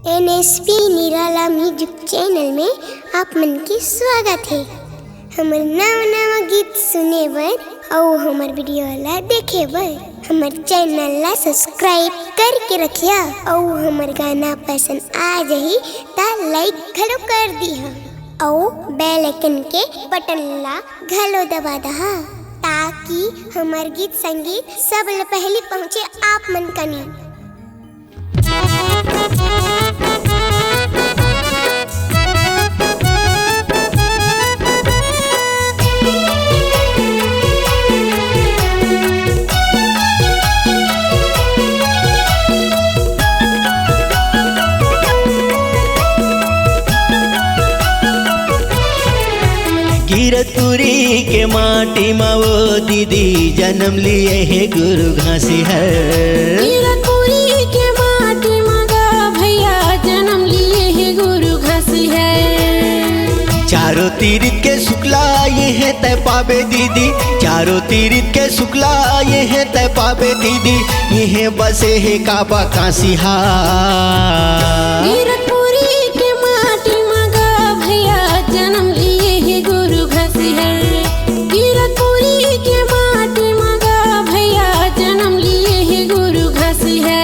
NSP निराला music channel में आप मन के स्वागत है। हमर नवा नवा गीत सुने बर और हमर वीडियो ला देखे बर हमर चैनल ला सब्सक्राइब करके रखिया और हमर गाना पसंद आ जाही ता लाइक घलो कर दिहा और बेल आइकन के बटन ला घलो दबा दहा ताकि हमर गीत संगीत सबले पहले पहुँचे आप मन कनी। गिरतुरी के माटी में वो दीदी जन्म लिए है गुरु घासी है। गिरतुरी के माटी में गा भैया जन्म लिए है गुरु घासी है। चारों तीर्थ के शुक्ला ये है तय पावे दीदी, चारों तीर्थ के शुक्ला ये है तय पावे दीदी, ये है बसे है काबा काशी हा। गिरतुरी के माटी में गा भैया जन्म लिए है गुरु घासी है। गिरतुरी के माटी में गा भैया जन्म लिए है गुरु घासी है।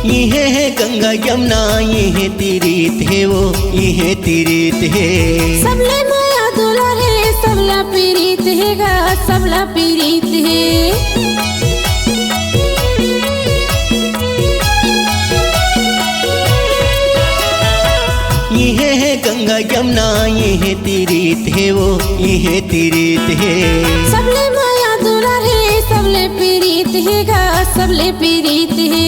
ये है गंगा यमुना ये है तीर्थ है वो, ये है तीर्थ है। सबले माया दुलार है सबला पीड़ित है गा सबला पीड़ित है। ये है गंगा यमुना ये है तीर्थ है वो, ये है तीर्थ है। सबले माया दुलार है सबले पीड़ित है गा सबले पीड़ित है।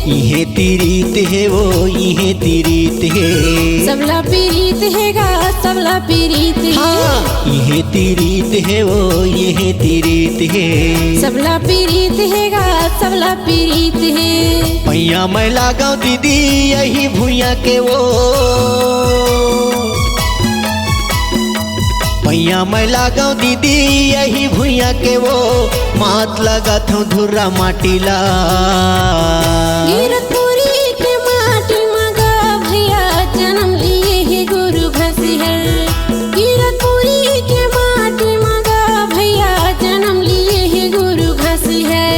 ये तीर्थ है वो, ये तीर्थ है। सबला पीड़ित है गा सबला पीड़ित है। हाँ, ये तीर्थ है वो, ये तीर्थ है। सबला पीड़ित है गा सबला पीड़ित है। पैया मैं लगाऊं दीदी यही भूया के वो, पैया मैं लगाऊं दीदी यही भूया के वो, मात लगात हूँ धुर्रा माटीला। गिरतुरी के माटी में गा भैया जन्म लिए है गुरु घासी है। गिरतुरी के माटी में गा भैया जन्म लिए है गुरु घासी है।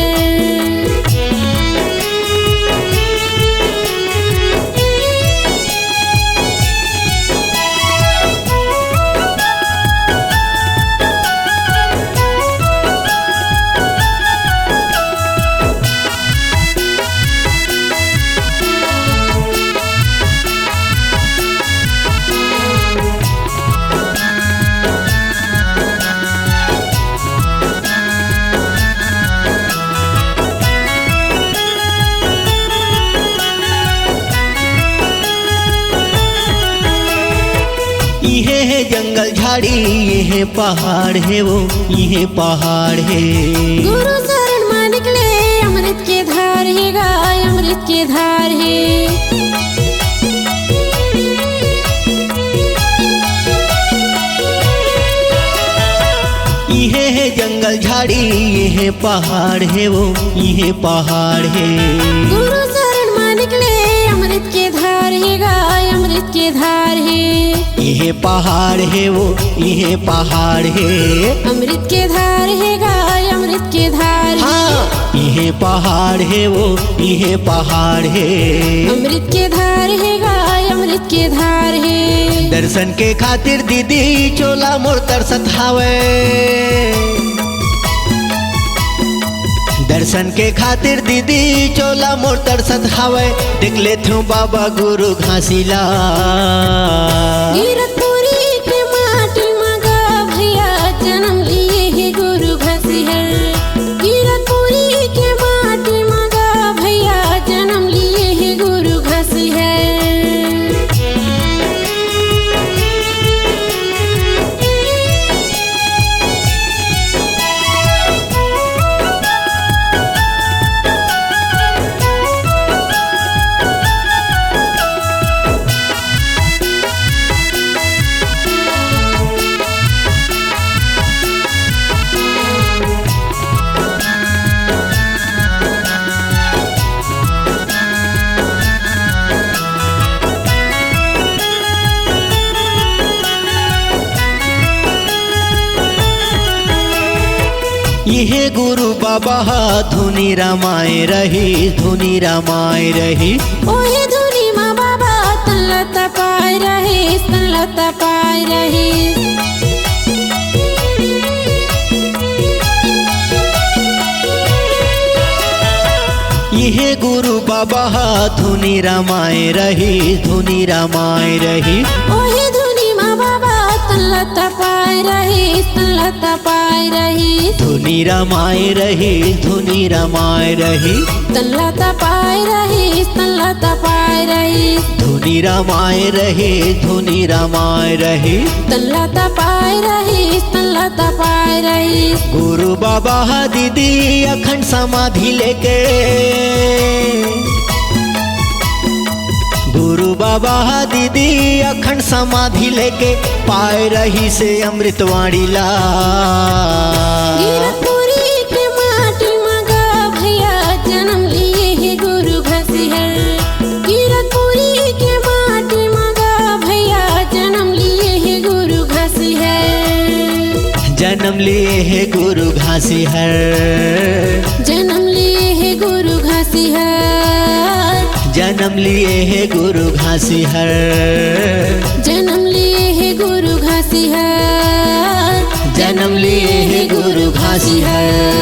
ये है जंगल झाड़ी ये है पहाड़ है वो, ये पहाड़ है। गुरु शरण मान निकले अमृत के धार है गा अमृत के धार है। ये है जंगल झाड़ी ये है पहाड़ है वो, ये पहाड़ है। गुरु शरण मान निकले अमृत के धार है गा अमृत के धार है। ये पहाड़ है वो, ये पहाड़ है। अमृत के धार है गा अमृत के धार है। हाँ, ये पहाड़ है वो, ये पहाड़ है। अमृत के धार है गा अमृत के धार है। दर्शन के खातिर दीदी चोला मोर तरसत हावे, दर्शन के खातिर दीदी चोला मोर तरसत हावे, देख ले थू बाबा गुरु घासीला। गिरतुरी के माटी में गा भैया जन्म लिए है गुरु घासी यह गुरु बाबा धुनी रामाय रही, धुनी रामाय रही। ओहे धुनी माँ बाबा तनलता पाय रहे, तनलता पाय रहे। यह गुरु बाबा धुनी रामाय रही, धुनी रामाय रही। ओहे धुनी माँ बाबा तनलता पाय रहे, तनलता पाय रहे। धुनी रामाय रही, धुनी रामाय रही। तनलता पाय रहे, तनलता पाय रहे। धुनी रामाय रही, धुनी रामाय रही। तनलता पाय रहे, तनलता पाय रहे। गुरु बाबा दीदी अखंड समाधि लेके, गुरु बाबा दीदी अखंड समाधि लेके पाए रही से अमृतवाणी ला। गिरपुरी के माटी मगा भैया जन्म लिए है गुरु घसीहर। गिरपुरी के माटी मगा भैया जन्म लिए है गुरु घसीहर। जन्म लिए है गुरु घासीहर, जन्म लिए है गुरु घसीहर। जन्म लिए है गुरु घासीहर। जन्म लिए है गुरु घसीहर। जन्म लिए है गुरु घासीहर।